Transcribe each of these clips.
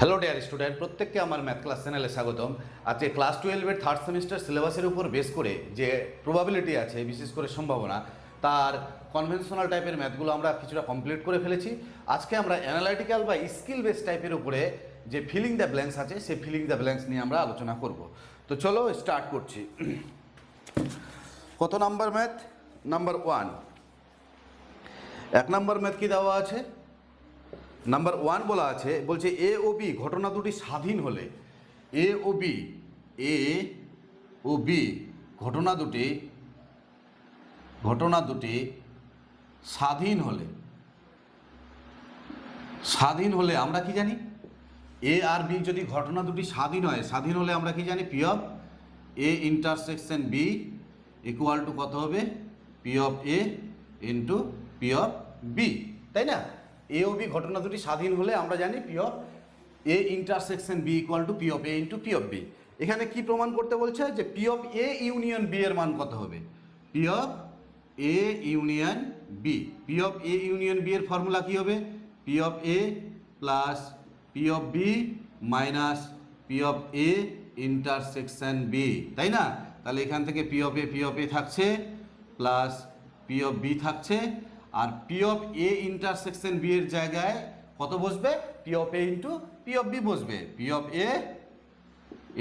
Hello dear student, প্রত্যেককে আমার math class চ্যানেলে স্বাগতম। আজকে ক্লাস 12-এর থার্ড সেমিস্টার সিলেবাসের উপর বেস করে যে প্রবাবিলিটি আছে, বিশেষ করে সম্ভাবনা, তার কনভেনশনাল টাইপের ম্যাথগুলো আমরা কিছুটা কমপ্লিট করে ফেলেছি। আজকে আমরা অ্যানালাইটিক্যাল বা স্কিল বেস টাইপের উপরে যে ফিলিং দ্য ব্ল্যাঙ্কস আছে, সেই ফিলিং দ্য ব্ল্যাঙ্কস নিয়ে আমরা আলোচনা করব। তো চলো স্টার্ট করছি। কত number math? Number 1। 1 number math কি দেওয়া আছে? নাম্বার 1 বলা আছে, বলছে এ ও বি ঘটনা দুটি স্বাধীন হলে, এ ও বি ঘটনা দুটি স্বাধীন হলে আমরা কি জানি? এ আর বি যদি ঘটনা দুটি স্বাধীন হলে আমরা কি জানি? P of A intersection B equal to কত হবে? P of A into P of B, তাই না? এ ও বি ঘটনা দুটি স্বাধীন হলে আমরা জানি P of A intersection B equal to P of A into P of B. এখানে কি প্রমাণ করতে বলছে? যে P of A union B এর মান কত হবে? P of A union B. P of A union B এর ফর্মুলা কি হবে? P of A plus P of B minus P of A intersection B, তাই না? তাহলে এখান থেকে পি অফ এ থাকছে প্লাস পি অফ বি থাকছে, আর P of A intersection B এর জায়গায় কত বসবে? P of A into P of B বসবে, P of A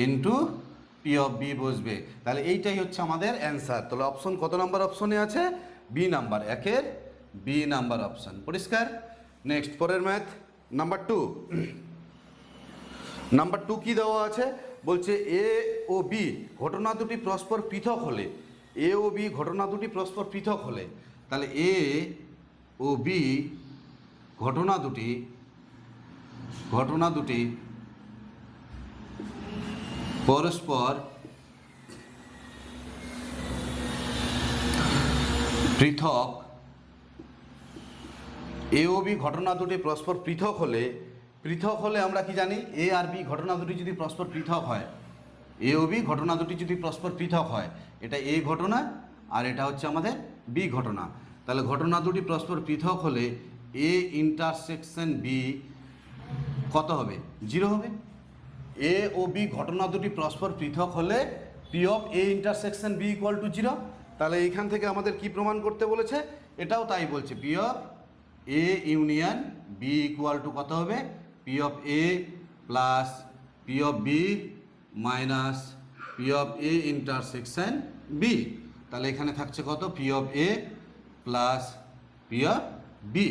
into P of B বসবে। তাহলে এইটাই হচ্ছে আমাদের অ্যান্সার। তাহলে অপশন কত নাম্বার অপশনে আছে? বি নাম্বার, 1-এর বি নাম্বার অপশন। পরিষ্কার? নেক্সট পরের ম্যাথ নাম্বার 2। নাম্বার 2 কি দেওয়া আছে? বলছে এ ও বি ঘটনা দুটি পরস্পর পৃথক হলে, এ ও বি ঘটনা দুটি পরস্পর পৃথক হলে, তাহলে এ ও বি ঘটনা দুটি পরস্পর পৃথক, এ ও বি ঘটনা দুটি পরস্পর পৃথক হলে আমরা কি জানি? এ আর বি ঘটনা দুটি যদি পরস্পর পৃথক হয়, এ ও বি ঘটনা দুটি যদি পরস্পর পৃথক হয়, এটা এ ঘটনা আর এটা হচ্ছে আমাদের বি ঘটনা। তাহলে ঘটনা দুটি পরস্পর পৃথক হলে এ ইন্টারসেকশন বি কত হবে? 0 হবে। এ ও বি ঘটনা দুটি পরস্পর পৃথক হলে P of A intersection B equal to 0। তাহলে এইখান থেকে আমাদের কি প্রমাণ করতে বলেছে? এটাও তাই বলছে, P of A union B equal to কত হবে? P of A plus P of B minus P of A intersection B. তাহলে এখানে থাকছে কত? P of A plus P of B,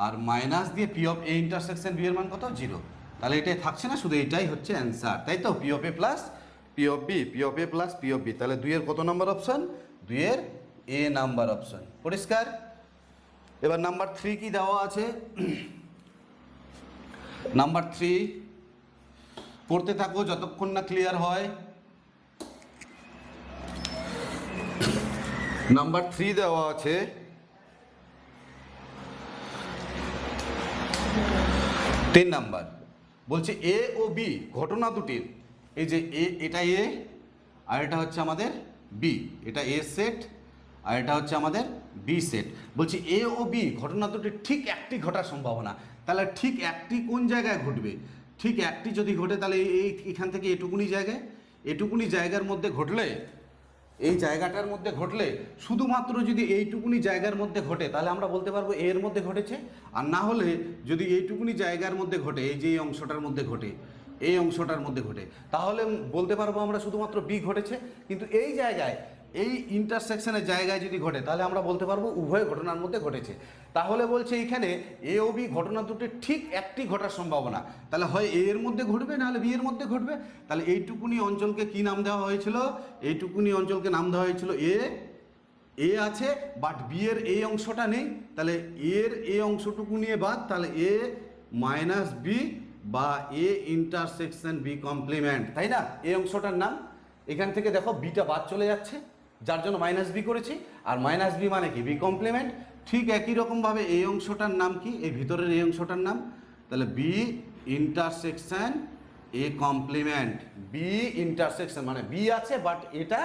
আর মাইনাস দিয়ে P of A intersection B এর মান কত? 0। তাহলে এটাই থাকছে না, শুধু এটাই হচ্ছে অ্যান্সার, তাই তো? P of A plus P of B, P of A plus P of B. তাহলে 2-এর কত নাম্বার অপশন? 2-এর এ নাম্বার অপশন। পরিষ্কার? এবার নাম্বার 3 কি দেওয়া আছে? নাম্বার 3 পড়তে থাকো যতক্ষণ না ক্লিয়ার হয়। নাম্বার 3 দেওয়া আছে, তিন নাম্বার বলছে এ ও বি ঘটনা দুটির, এই যে এ, এটা এ আর এটা হচ্ছে আমাদের বি, এটা এ সেট আর এটা হচ্ছে আমাদের বি সেট। বলছে এ ও বি ঘটনা দুটির ঠিক একটি ঘটার সম্ভাবনা। তাহলে ঠিক একটি কোন জায়গায় ঘটবে? ঠিক একটি যদি ঘটে তাহলে এখান থেকে এটুকুনি জায়গার মধ্যে ঘটলে, এই জায়গাটার মধ্যে ঘটলে, শুধুমাত্র যদি এইটুকুনি জায়গার মধ্যে ঘটে তাহলে আমরা বলতে পারবো এর মধ্যে ঘটেছে। আর না হলে যদি এইটুকুনি জায়গার মধ্যে ঘটে, এই যে এই অংশটার মধ্যে ঘটে, এই অংশটার মধ্যে ঘটে, তাহলে বলতে পারবো আমরা শুধুমাত্র বি ঘটেছে। কিন্তু এই জায়গায়, এই ইন্টারসেকশনের জায়গায় যদি ঘটে তাহলে আমরা বলতে পারবো উভয় ঘটনার মধ্যে ঘটেছে। তাহলে বলছে এইখানে এ ও বি ঘটনা দুটির ঠিক একটি ঘটার সম্ভাবনা। তাহলে হয় এ এর মধ্যে ঘটবে, নাহলে বি এর মধ্যে ঘটবে। তাহলে এইটুকুনি অঞ্চলকে কি নাম দেওয়া হয়েছিল? এইটুকুনি অঞ্চলকে নাম দেওয়া হয়েছিল এ আছে, বাট বি এর এই অংশটা নেই। তাহলে এর এই অংশটুকু নিয়ে বাদ, তাহলে এ মাইনাস বি বা এ ইন্টারসেকশন বি কমপ্লিমেন্ট, তাই না? এই অংশটার নাম। এখান থেকে দেখো বিটা বাদ চলে যাচ্ছে, যার জন্য মাইনাস বি করেছি। আর মাইনাস বি মানে কি? B complement. ঠিক একই রকমভাবে এই অংশটার নাম কি? এই ভিতরের এই অংশটার নাম, তাহলে B intersection A complement. B intersection মানে বি আছে বাট এটা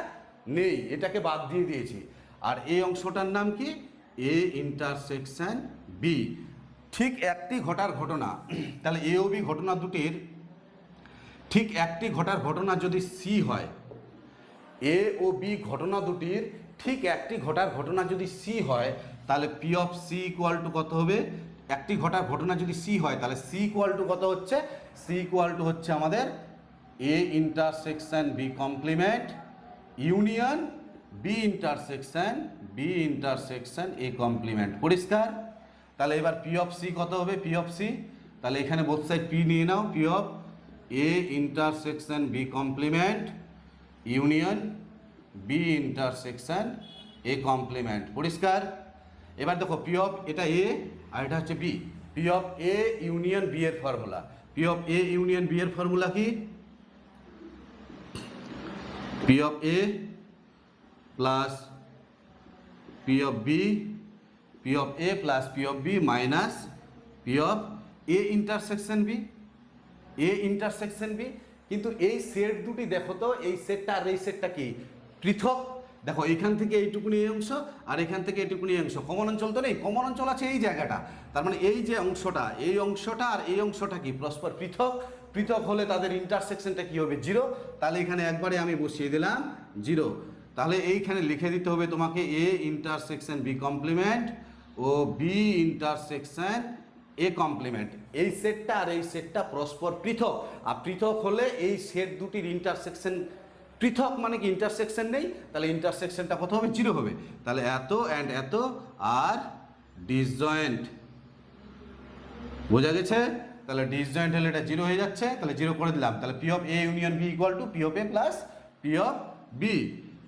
নেই, এটাকে বাদ দিয়ে দিয়েছি। আর এই অংশটার নাম কি? A intersection B. ঠিক একটি ঘটার ঘটনা। তাহলে এ ও বি ঘটনা দুটির ঠিক একটি ঘটনা যদি সি হয়, এ ও বি ঘটনা দুটির ঠিক একটি ঘটনা যদি সি হয়, তাহলে P of C equal to কত হবে? একটি ঘটনা যদি সি হয় তাহলে সি ইকুয়াল টু কত হচ্ছে? সি ইকুয়াল টু হচ্ছে আমাদের A intersection B complement union B intersection A complement. পরিষ্কার? তাহলে এবার পি অফ সি কত হবে? পি অফ সি, তাহলে এখানে বোথ সাইড পি নিয়ে নাও, P of A intersection B complement union B intersection A complement. পরিষ্কার? এবার দেখো পি অফ এটা এ আর এটা হচ্ছে B, P of A union B এর formula, P of A union B এর ফর্মুলা কি? P of A plus P of B, P of A plus P of B minus P of A intersection B, A intersection B. কিন্তু এই set দুটি দেখো তো, এই সেটটা আর এই সেটটা কি পৃথক? দেখো এইখান থেকে এইটুকুনি এই অংশ আর এখান থেকে এইটুকুনি এই অংশ, কমন অঞ্চল তো নেই, কমন অঞ্চল আছে এই জায়গাটা। তার মানে এই যে অংশটা, এই অংশটা আর এই অংশটা কি পরস্পর পৃথক? পৃথক হলে তাদের ইন্টারসেকশনটা কি হবে? জিরো। তাহলে এখানে একবারে আমি বসিয়ে দিলাম জিরো। তাহলে এইখানে লিখে দিতে হবে তোমাকে এ ইন্টারসেকশন বি কমপ্লিমেন্ট ও বি ইন্টারসেকশন এ কমপ্লিমেন্ট। এই সেটটা আর এই সেটটা পরস্পর পৃথক, আর পৃথক হলে এই সেট দুটির ইন্টারসেকশন পৃথক, মানে কি ইন্টারসেকশন নেই, তাহলে ইন্টারসেকশনটা কত হবে? জিরো হবে। তাহলে এত অ্যান্ড এত আর ডিসজয়েন্ট, বোঝা গেছে? তাহলে ডিসজয়েন্ট হলে এটা জিরো হয়ে যাচ্ছে, তাহলে জিরো করে দিলাম। তাহলে P of A union B equal to P of A plus P of B.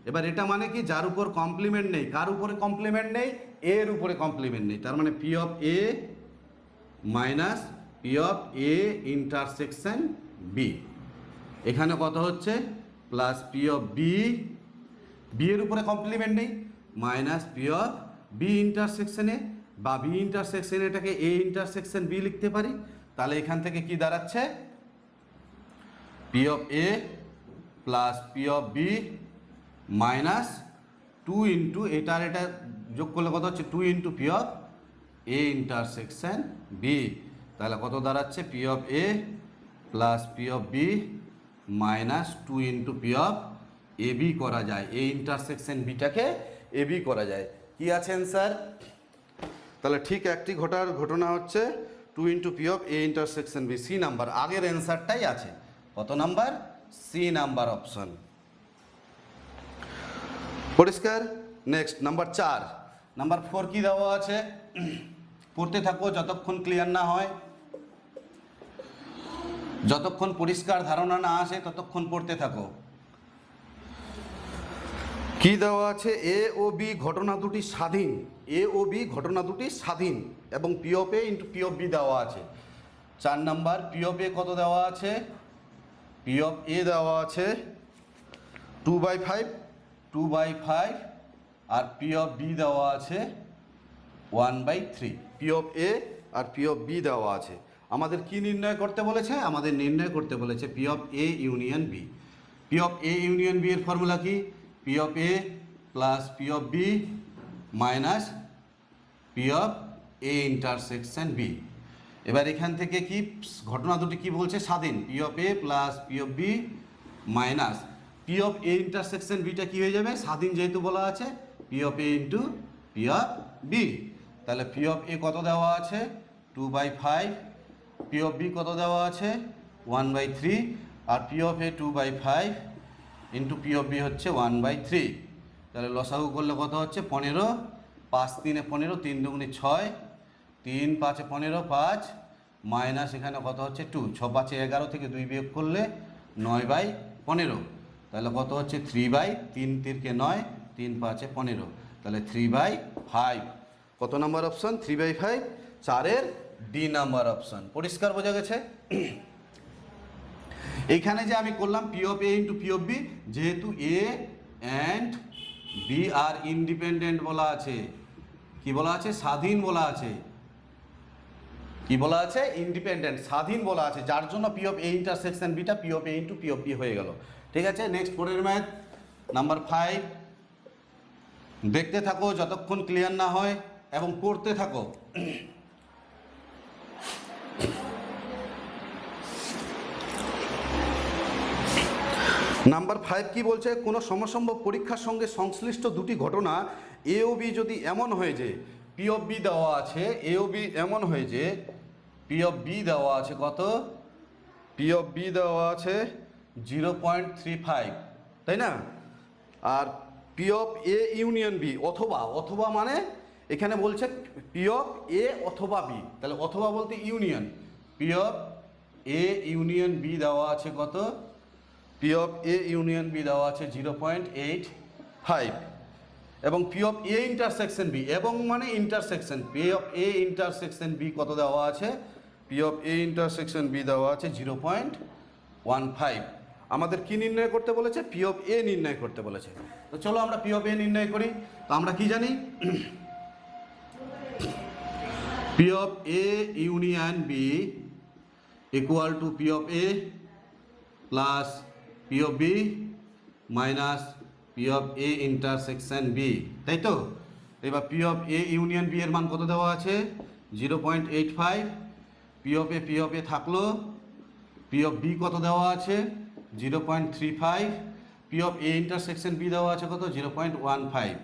এবার এটা মানে কি, যার উপর কমপ্লিমেন্ট নেই, কার উপরে কমপ্লিমেন্ট নেই? এর উপরে কমপ্লিমেন্ট নেই, তার মানে P of A minus P of A intersection B. এখানে কত হচ্ছে? Plus P of B, B এর উপরে কমপ্লিমেন্ট নেই, minus P of B intersection A, বা বি ইন্টারসেকশন এটাকে এ ইন্টারসেকশন বি লিখতে পারি। তাহলে এখান থেকে কি দাঁড়াচ্ছে? P of A plus P of B minus two into এটা আর এটা যোগ করলে কত হচ্ছে? Two into P of A intersection B. তাহলে কত দাঁড়াচ্ছে? P of A plus P of B minus two into P of A B করা যায়, এ ইন্টারসেকশন বিটাকে এ বি করা যায়। কি আছে অ্যান্সার? তাহলে ঠিক একটি ঘটনা হচ্ছে two into P of A intersection B, C number. আগের অ্যান্সারটাই আছে, কত নাম্বার? C number option. পরিষ্কার? Next number 4। নাম্বার 4 কি দেওয়া আছে? পড়তে থাকো যতক্ষণ ক্লিয়ার না হয়, যতক্ষণ পরিষ্কার ধারণা না আসে ততক্ষণ পড়তে থাকো। কি দেওয়া আছে? এ ও বি ঘটনা দুটি স্বাধীন, এ ও বি ঘটনা দুটি স্বাধীন এবং P of A into P of B দেওয়া আছে। 4 নাম্বার পি অফ এ কত দেওয়া আছে? পি অফ এ দেওয়া আছে 2/5, 2/5 আর পি অফ বি দেওয়া আছে 1/3। পি অফ এ আর পি অফ বি দেওয়া আছে। আমাদের কি নির্ণয় করতে বলেছে? আমাদের নির্ণয় করতে বলেছে P of A union B. P of A union B এর ফর্মুলা কি? P of A plus P of B minus P of A intersection B. এবার এখান থেকে কি ঘটনা দুটি কি বলছে? স্বাধীন। P of A plus P of B minus P of A intersection বিটা কি হয়ে যাবে? স্বাধীন যেহেতু বলা আছে, P of A into P of B. তাহলে পি অফ এ কত দেওয়া আছে? 2/5, পি অফ বি কত দেওয়া আছে? 1/3 আর P of A 2/5 into P of B হচ্ছে 1/3। তাহলে লসাগু করলে কত হচ্ছে? 15, 5 3 15, 3 2 6, 3 5 15, 5 মাইনাস এখানে কত হচ্ছে? 2, 6 5 11 থেকে 2 বিয়োগ করলে 9/15। তাহলে কত হচ্ছে? 3/3 3 9, 3 5 15, তাহলে 3/5। কত নাম্বার অপশন? 3/5, 4-এর ডি নাম্বার অপশন। পরিষ্কার বোঝা গেছে? এইখানে যে আমি করলাম P of A into P of B, যেহেতু A and B are independent বলা আছে, কি বলা আছে? স্বাধীন বলা আছে। কি বলা আছে? ইন্ডিপেন্ডেন্ট, স্বাধীন বলা আছে, যার জন্য পি অফ এ ইন্টারসেকশন বিটা P of A into P of B হয়ে গেল। ঠিক আছে? নেক্সট পরের ম্যাথ নাম্বার 5। দেখতে থাকো যতক্ষণ ক্লিয়ার না হয় এবং পড়তে থাকো। নাম্বার 5 কি বলছে, কোনো সমসম্ভব পরীক্ষার সঙ্গে সংশ্লিষ্ট দুটি ঘটনা এ ও বি যদি এমন হয়ে যে পি অফ বি দেওয়া আছে, এ ও বি এমন হয়ে যে পি অফ বি দেওয়া আছে কত, পি অফ বি দেওয়া আছে 0.35, তাই না? আর P of A union B, অথবা, অথবা মানে এখানে বলছে পি অফ এ অথবা বি, তাহলে অথবা বলতে union, P of A union B দেওয়া আছে কত, P of A union B দেওয়া আছে 0.85, এবং P of A intersection B, এবং মানে intersection, P of A intersection B কত দেওয়া আছে, P of A intersection B দেওয়া আছে 0.15। আমাদের কি নির্ণয় করতে বলেছে, পি অফ এ নির্ণয় করতে বলেছে। তো চলো আমরা পি অফ এ নির্ণয় করি। তো আমরা কি জানি, P of A union B equal to P of A plus P of B minus P of A intersection B, তাই তো? এবার P of A union B এর মান কত দেওয়া আছে 0.85, পি অফ এ থাকলো, পি অফ বি কত দেওয়া আছে 0.35, P of A intersection B দেওয়া আছে কত 0.15,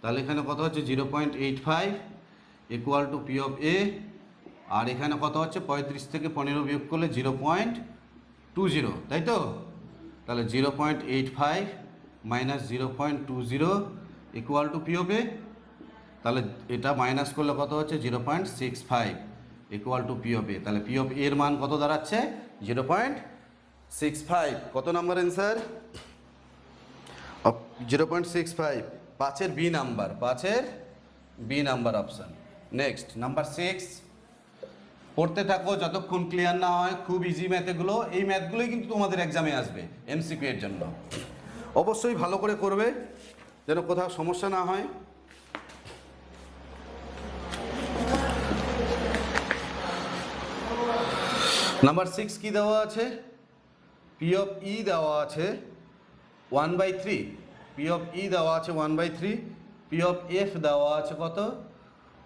তাহলে এখানে কত হচ্ছে 0.85 equal to P of A, আর এখানে কত হচ্ছে 35 থেকে 15 বিয়োগ করলে 0.20, তাই তো? তাহলে 0.85 minus 0.20 equal to P of A, তাহলে এটা মাইনাস করলে কত হচ্ছে 0.65 equal to P of A, তাহলে পি অফ এর মান কত দাঁড়াচ্ছে 0.65। কত নাম্বার অ্যান্সার, 0.65, 5-এর বি নাম্বার, 5-এর B number option. Next number 6, পড়তে থাকো যতক্ষণ ক্লিয়ার না হয়, খুব ইজি ম্যাথ এগুলো, এই ম্যাথগুলোই কিন্তু তোমাদের এক্সামে আসবে এমসিকিউ এর জন্য, অবশ্যই ভালো করে করবে যেন কোথাও সমস্যা না হয়। নাম্বার 6 কি দেওয়া আছে, পি অফ ই দেওয়া আছে 1/3, পি অফ ই দেওয়া আছে 1/3, পি অফ এফ দেওয়া আছে কত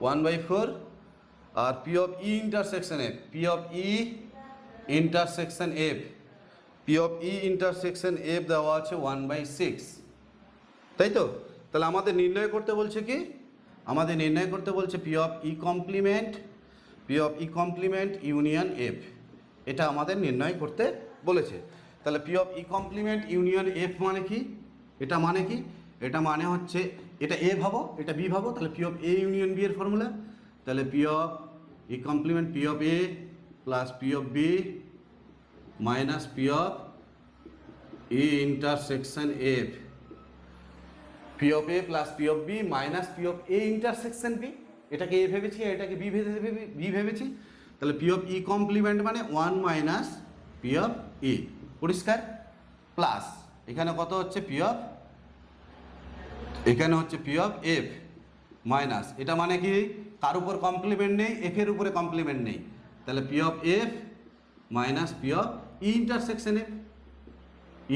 1/4, আর P of E intersection F, P of E intersection F, P of E intersection F দেওয়া আছে 1/6, তাই তো? তাহলে আমাদের নির্ণয় করতে বলছে কি, আমাদের নির্ণয় করতে বলছে P of E complement, P of E complement union F, এটা আমাদের নির্ণয় করতে বলেছে। তাহলে P of E complement union F মানে কি, এটা মানে কি, এটা মানে হচ্ছে এটা এ ভাবো, এটা বি ভাবো, তাহলে P of A union B এর ফর্মুলা, তাহলে P of E complement P of A plus P of B minus P of E intersection F, P of A plus P of B minus P of A intersection B, এটাকে A ভেবেছি আর এটাকে B ভেবেছি, তাহলে P of E complement মানে 1 minus P of ই, পরিষ্কার? Plus এখানে কত হচ্ছে পি অফ, এখানে হচ্ছে পি অফ এফ মাইনাস, এটা মানে কি কার উপর কমপ্লিমেন্ট নেই, এফ এর উপরে কমপ্লিমেন্ট নেই, তাহলে P of F minus P of E intersection F,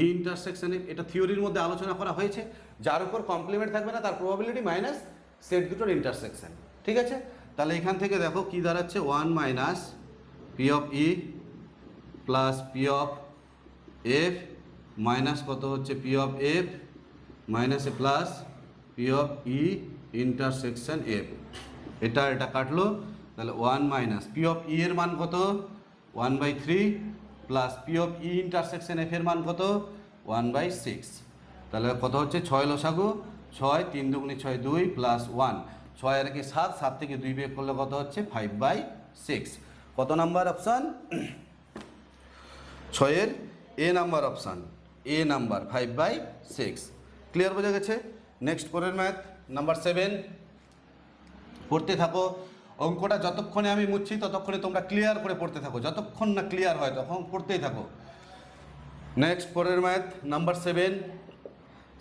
E intersection F, এটা থিওরির মধ্যে আলোচনা করা হয়েছে, যার উপর কমপ্লিমেন্ট থাকবে না তার প্রবাবিলিটি মাইনাস সেট দুটোর ইন্টারসেকশন, ঠিক আছে? তাহলে এখান থেকে দেখো কি দাঁড়াচ্ছে 1 minus P of E plus P of F minus কত হচ্ছে P of F minus A plus P of E intersection F, এটা কাটলো, তাহলে 1 মাইনাস পি অফ ই এর মান কত 1/3 plus P of E intersection F এর মান কত 1/6, তাহলে কত হচ্ছে 6 লসাগু 6, 3 দুগুণে 6 2 প্লাস 1, 6 আর 1 7, 7 থেকে 2 বিয়োগ করলে কত হচ্ছে 5/6। কত নাম্বার অপশান, 6-এর এ নাম্বার অপশান, এ নাম্বার 5/6। ক্লিয়ার বোঝা গেছে? নেক্সট পরের ম্যাথ নাম্বার 7, পড়তে থাকো, অঙ্কটা যতক্ষণে আমি মুছছি ততক্ষণে তোমরা ক্লিয়ার করে পড়তে থাকো, যতক্ষণ না ক্লিয়ার হয় তখন পড়তেই থাকো। নেক্সট পরের ম্যাথ নাম্বার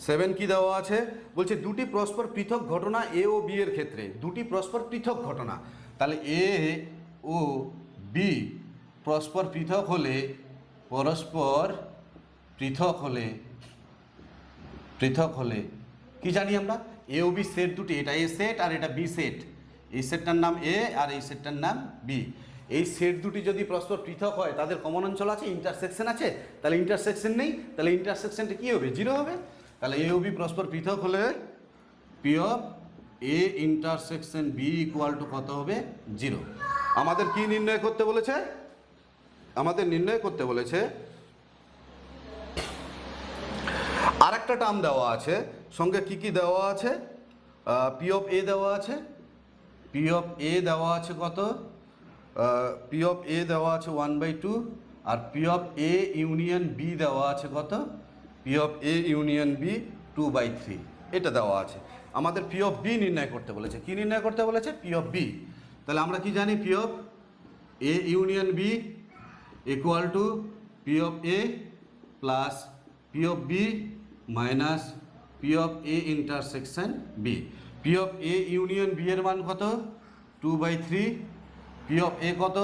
7 কি দেওয়া আছে, বলছে দুটি পরস্পর পৃথক ঘটনা এ ও বি এর ক্ষেত্রে, দুটি পরস্পর পৃথক ঘটনা, তাহলে এ ও বি পরস্পর পৃথক হলে, পরস্পর পৃথক হলে কি জানি আমরা, এ ও বি সেট দুটি, এটা এ সেট আর এটা বি সেট, এই সেটটার নাম এ আর এই সেটটার নাম বি, এই সেট দুটি যদি পরস্পর পৃথক হয় তাদের কমন অঞ্চল আছে, ইন্টারসেকশন আছে, তাহলে ইন্টারসেকশন নেই, তাহলে ইন্টারসেকশনটা কী হবে? জিরো হবে। তাহলে এ ও বি পরস্পর পৃথক হলে P of A intersection B equal to কত হবে? জিরো। আমাদের কি নির্ণয় করতে বলেছে? আমাদের নির্ণয় করতে বলেছে আর একটা টার্ম দেওয়া আছে, সঙ্গে কি কি দেওয়া আছে? পি অফ এ দেওয়া আছে, পি অফ এ দেওয়া আছে কত? পি অফ এ দেওয়া আছে 1/2, আর P of A union B দেওয়া আছে কত? P of A union B 2/3, এটা দেওয়া আছে। আমাদের পি অফ বি নির্ণয় করতে বলেছে। কি নির্ণয় করতে বলেছে? P of B. তাহলে আমরা কি জানি? P of A union B equal to P of A plus P of B minus P of A intersection B. P of A union B এর মান কত? 2/3। পি অফ এ কত?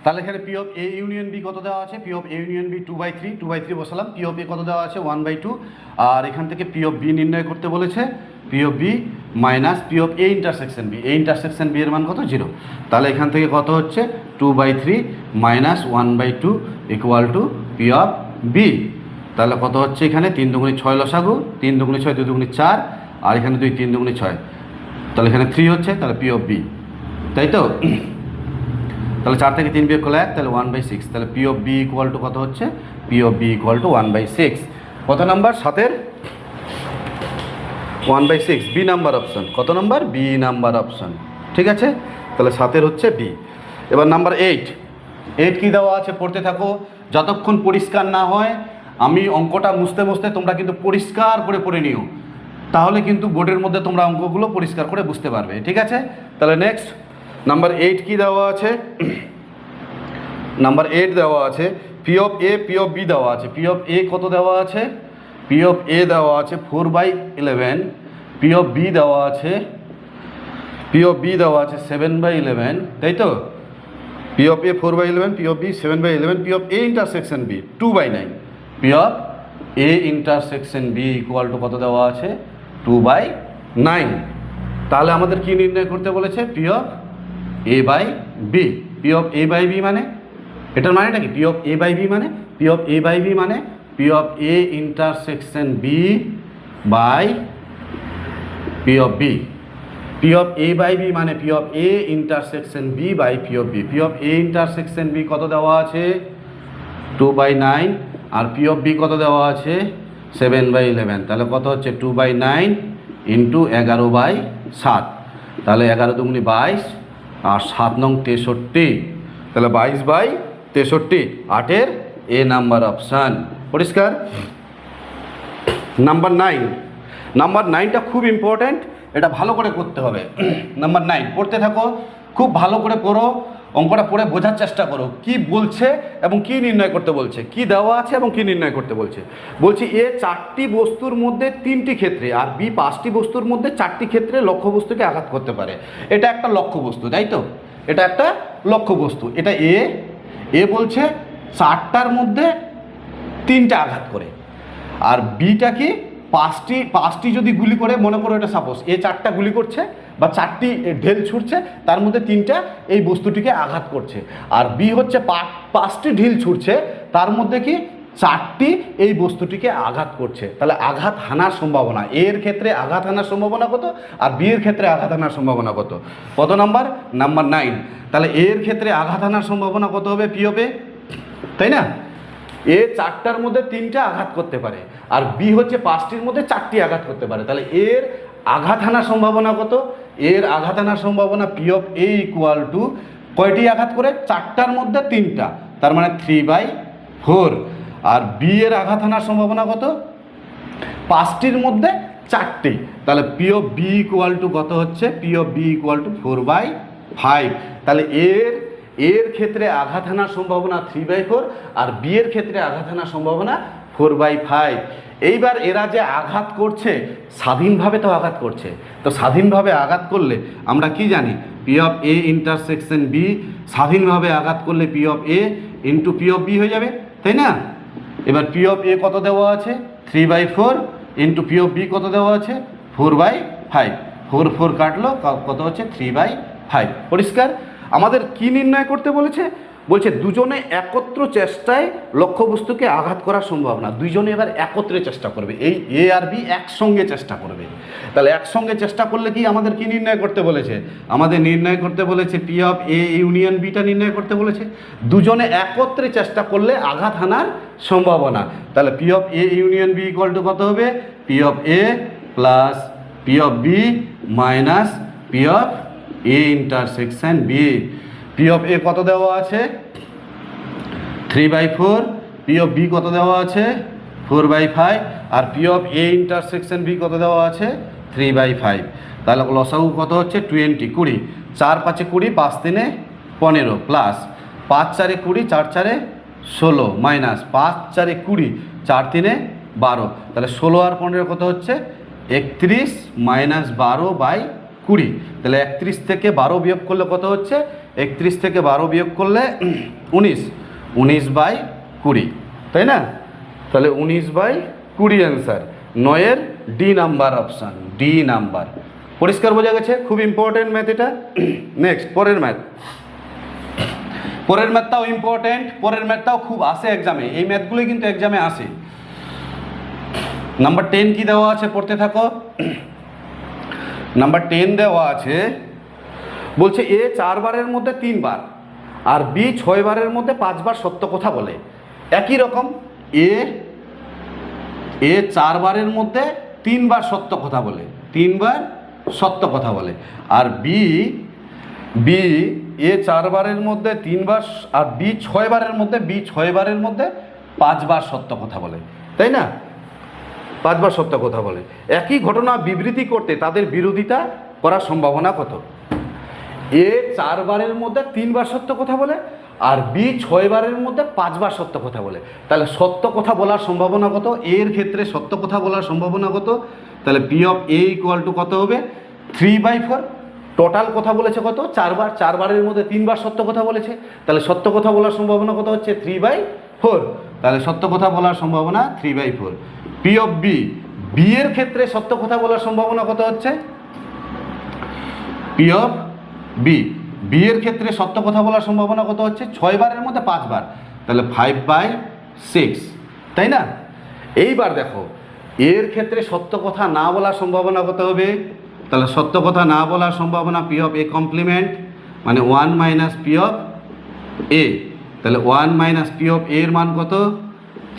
তাহলে এখানে P of A union B কত দেওয়া আছে? P of A union B 2/3 বসালাম। পি অফ এ কত দেওয়া আছে? 1/2। আর এখান থেকে পি অফ বি নির্ণয় করতে বলেছে, P of B minus P of A intersection B. A intersection B এর মান কত? 0। তাহলে এখান থেকে কত হচ্ছে? 2/3 minus 1/2 equal to P of B. তাহলে কত হচ্ছে? এখানে 3 দুগুণে 6 লসাগু, 3 দুগুণে 6, 2 দুগুণে 4, আর এখানে 2, 3 দুগুণে 6, তাহলে এখানে 3 হচ্ছে। তাহলে পি অফ বি, তাই তো? তাহলে 4 থেকে 3 বিয়োগ করলে 1, তাহলে 1/6। তাহলে P of B equal to কত হচ্ছে? P of B equal to 1/6। কত নাম্বার? 7-এর 1/6, বি নাম্বার অপশন। কত নাম্বার? B number option. ঠিক আছে, তাহলে 7-এর হচ্ছে বি। এবার নাম্বার 8 কি দেওয়া আছে? পড়তে থাকো, যতক্ষণ পরিষ্কার না হয় আমি অঙ্কটা মুছতে মুছতে তোমরা কিন্তু পরিষ্কার করে পড়ে নিও, তাহলে কিন্তু বোর্ডের মধ্যে তোমরা অঙ্কগুলো পরিষ্কার করে বুঝতে পারবে। ঠিক আছে, তাহলে নেক্সট নাম্বার 8 কি দেওয়া আছে? নাম্বার 8 দেওয়া আছে P of A, P of B দেওয়া আছে। পি অফ এ কত দেওয়া আছে? পি অফ এ দেওয়া আছে 4/11। পি অফ বি দেওয়া আছে, পি অফ বি দেওয়া আছে 7/11, তাই তো? P of A 4/11, P of B 7/11, P of A intersection B 2/9। P of A intersection B equal to কত দেওয়া আছে? 2/9। তাহলে আমাদের কি নির্ণয় করতে বলেছে? P of A by B. P of A by B মানে, এটার মানেটা কি? P of A by B মানে, P of A by B মানে P of A intersection B by P of B. P of A by B মানে P of A intersection B by P of B. P of A intersection B কত দেওয়া আছে? 2/9। আর P of B কত দেওয়া আছে? 7/11। তাহলে কত হচ্ছে? 2/9 ইন্টু 11/7। তাহলে 11 দুগুণে 22, আর 7 নং 63। তাহলে 22/63, 8-এর এ নাম্বার অপশান। পরিষ্কার? নাম্বার 9, নাম্বার 9টা খুব ইম্পর্ট্যান্ট, এটা ভালো করে করতে হবে। নাম্বার 9 পড়তে থাকো, খুব ভালো করে পড়ো, অঙ্কটা পড়ে বোঝার চেষ্টা করো কি বলছে এবং কি নির্ণয় করতে বলছে, কি দেওয়া আছে এবং কি নির্ণয় করতে বলছে। বলছি এ 4টি বস্তুর মধ্যে 3টি ক্ষেত্রে আর বি 5টি বস্তুর মধ্যে 4টি ক্ষেত্রে লক্ষ্য বস্তুকে আঘাত করতে পারে। এটা একটা লক্ষ্য বস্তু, তাই তো? এটা একটা লক্ষ্য বস্তু। এটা এ বলছে 4টার মধ্যে 3টা আঘাত করে, আর বিটা কি 5টি যদি গুলি করে, মনে করো এটা সাপোজ এ 4টা গুলি করছে বা 4টি ঢেল ছুটছে, তার মধ্যে 3টা এই বস্তুটিকে আঘাত করছে। আর বি হচ্ছে 5টি ঢিল ছুটছে, তার মধ্যে কি 4টি এই বস্তুটিকে আঘাত করছে। তাহলে আঘাত হানার সম্ভাবনা, এর ক্ষেত্রে আঘাত হানার সম্ভাবনা কত আর বি এর ক্ষেত্রে আঘাত হানার সম্ভাবনা কত? কত নাম্বার? নাম্বার 9। তাহলে এর ক্ষেত্রে আঘাত হানার সম্ভাবনা কত হবে? পি হবে, তাই না? এ 4টার মধ্যে 3টা আঘাত করতে পারে, আর বি হচ্ছে 5টির মধ্যে 4টি আঘাত করতে পারে। তাহলে এর আঘাত হানার সম্ভাবনা কত? এর আঘাত হানার সম্ভাবনা P of A equal two কয়টি আঘাত করে? 4টার মধ্যে 3টা, তার মানে 3/4। আর বি এর আঘাত হানার সম্ভাবনা কত? 5টির মধ্যে 4টি। তাহলে P of B equal to কত হচ্ছে? P of B equal to 4/5। তাহলে এর ক্ষেত্রে আঘাত হানার সম্ভাবনা 3/4, আর বি এর ক্ষেত্রে আঘাত হানার সম্ভাবনা 4/5। এইবার এরা যে আঘাত করছে স্বাধীনভাবে তো আঘাত করছে, তো স্বাধীনভাবে আঘাত করলে আমরা কি জানি? P of A intersection B স্বাধীনভাবে আঘাত করলে P of A into P of B হয়ে যাবে, তাই না? এবার পি অফ এ কত দেওয়া আছে 3/4 ইন্টু পি অফ বি কত দেওয়া আছে 4/5, 4 কাটলো কত হচ্ছে 3/5। পরিষ্কার? আমাদের কি নির্ণয় করতে বলেছে? বলছে দুজনে একত্র চেষ্টায় লক্ষ্যবস্তুকে আঘাত করার সম্ভাবনা। দুইজনে এবার একত্রে চেষ্টা করবে, এই এ আর বি একসঙ্গে চেষ্টা করবে। তাহলে একসঙ্গে চেষ্টা করলে কি আমাদের কি নির্ণয় করতে বলেছে? আমাদের নির্ণয় করতে বলেছে P of A union beta নির্ণয় করতে বলেছে। দুজনে একত্রে চেষ্টা করলে আঘাত হানার সম্ভাবনা। তাহলে P of A union B equal to কত হবে? P of A plus P of B minus P of A intersection B. P of A কত দেওয়া আছে 3/4, পি অফ বি কত দেওয়া আছে 4/5, আর P of A intersection B কত দেওয়া আছে 3/5। তাহলে লসাগু কত হচ্ছে 20, 20, 4 5 20, 5 3 15 প্লাস 5 4 20, 4 4 16 মাইনাস 5 4 20, 4 3 12। তাহলে 16 আর 15 কত হচ্ছে 31 মাইনাস 12/20। তাহলে 31 থেকে 12 বিয়োগ করলে কত হচ্ছে? 31 থেকে 12 বিয়োগ করলে 19, 19/20, তাই না? তাহলে 19/20 অ্যান্সার 9-এর D number option, D number. পরিষ্কার বোঝা গেছে? খুব ইম্পর্টেন্ট ম্যাথ এটা। নেক্সট পরের ম্যাথ। পরের ম্যাথটাও ইম্পর্টেন্ট, পরের ম্যাথটাও খুব আসে এক্সামে, এই ম্যাথগুলোই কিন্তু এক্সামে আসে। নাম্বার 10 কি দেওয়া আছে পড়তে থাকো। নাম্বার 10 দেওয়া আছে, বলছে এ 4 বারের মধ্যে 3 বার আর বি 6 বারের মধ্যে 5 বার সত্য কথা বলে। একই রকম, এ 4 বারের মধ্যে 3 বার সত্য কথা বলে, 3 বার সত্য কথা বলে, আর বি এ 4 বারের মধ্যে 3 বার আর বি 6 বারের মধ্যে 5 বার সত্য কথা বলে, তাই না? 5 বার সত্য কথা বলে। একই ঘটনা বিবৃতি করতে তাদের বিরোধিতা করার সম্ভাবনা কত? এ 4 বারের মধ্যে 3 বার সত্য কথা বলে আর বি 6 বারের মধ্যে 5 বার সত্য কথা বলে। তাহলে সত্য কথা বলার সম্ভাবনা কত? এর ক্ষেত্রে সত্য কথা বলার সম্ভাবনা কত? তাহলে P of A equal to কত হবে 3/4। টোটাল কথা বলেছে কত? 4 বার, 4 বারের মধ্যে 3 বার সত্য কথা বলেছে। তাহলে সত্য কথা বলার সম্ভাবনা কত হচ্ছে 3/4। তাহলে সত্য কথা বলার সম্ভাবনা 3/4। পি অফ বি এর ক্ষেত্রে সত্য কথা বলার সম্ভাবনা কত হচ্ছে? পি অফ বি এর ক্ষেত্রে সত্য কথা বলার সম্ভাবনা কত হচ্ছে? 6 বারের মধ্যে 5 বার, তাহলে 5/6, তাই না? এইবার দেখো এর ক্ষেত্রে সত্য কথা না বলার সম্ভাবনা কত হবে? তাহলে সত্য কথা না বলার সম্ভাবনা পি অফ এ কমপ্লিমেন্ট মানে 1 মাইনাস পি অফ এ। তাহলে 1 মাইনাস পি অফ এর মান কত?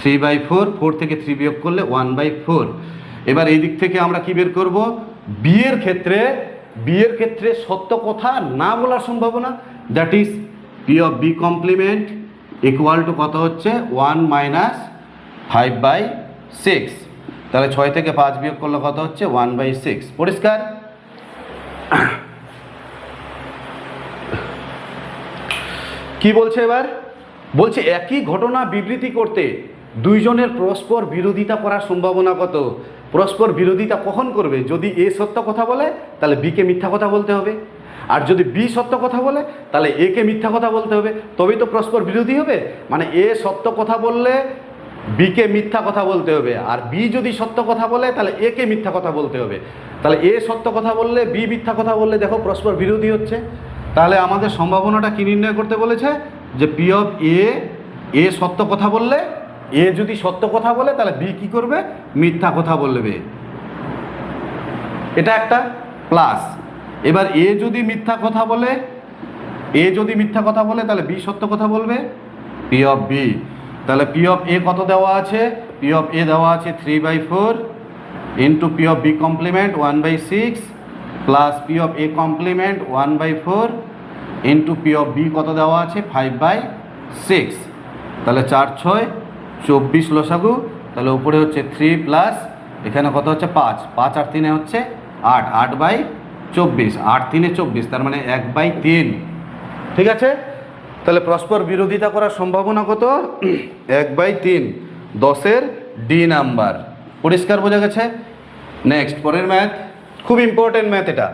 3/4, 4 থেকে 3 বিয়োগ করলে 1/4। এবার এই দিক থেকে আমরা কি বের করব? বি এর ক্ষেত্রে সত্য কথা না বলার সম্ভাবনা, that is P of B complement equal to কত হচ্ছে 1 মাইনাস 5/6। তাহলে 6 থেকে 5 বিয়োগ করলে কত হচ্ছে 1/6। পরিষ্কার? কি বলছে এবার? বলছে একই ঘটনা বিবৃতি করতে দুইজনের পরস্পর বিরোধিতা করার সম্ভাবনা কত? পরস্পর বিরোধিতা কখন করবে? যদি এ সত্য কথা বলে তাহলে বিকে মিথ্যা কথা বলতে হবে, আর যদি বি সত্য কথা বলে তাহলে এ কে মিথ্যা কথা বলতে হবে, তবেই তো পরস্পর বিরোধী হবে। মানে এ সত্য কথা বললে বিকে মিথ্যা কথা বলতে হবে, আর বি যদি সত্য কথা বলে তাহলে এ কে মিথ্যা কথা বলতে হবে। তাহলে এ সত্য কথা বললে বি মিথ্যা কথা বললে দেখো পরস্পর বিরোধী হচ্ছে। তাহলে আমাদের সম্ভাবনাটা কি নির্ণয় করতে বলেছে? যে পি অফ এ সত্য কথা বললে, এ যদি সত্য কথা বলে তাহলে বি কি করবে? মিথ্যা কথা বলবে, এটা একটা প্লাস। এবার এ যদি মিথ্যা কথা বলে তাহলে বি সত্য কথা বলবে, পি অফ বি। তাহলে পি অফ এ কত দেওয়া আছে? পি অফ এ দেওয়া আছে 3/4 into P of B complement 1/6 plus P of A complement 1/4 into P of B কত দেওয়া আছে 5/6। তাহলে 4 6 24 লসাগু। তাহলে উপরে হচ্ছে 3 প্লাস এখানে কত হচ্ছে 5, 5 আর 3 হচ্ছে 8, 8/24, 8 3 24, তার মানে 1/3। ঠিক আছে? তাহলে পরস্পর বিরোধিতা করার সম্ভাবনা কত? 1/3, 10-এর ডি নাম্বার। পরিষ্কার বোঝা গেছে? নেক্সট পরের ম্যাথ, খুব ইম্পর্টেন্ট ম্যাথ এটা।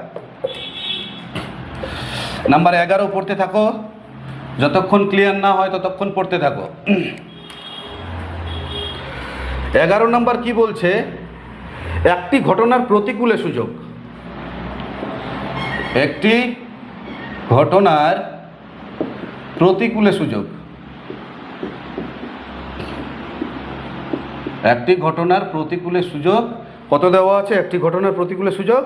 নাম্বার 11 পড়তে থাকো, যতক্ষণ ক্লিয়ার না হয় ততক্ষণ পড়তে থাকো। 11 নম্বর কি বলছে, একটি ঘটনার প্রতিকূলে সুযোগ। একটি ঘটনার প্রতিকূলে সুযোগ। একটি ঘটনার প্রতিকূলে সুযোগ কত দেওয়া আছে? একটি ঘটনার প্রতিকূলে সুযোগ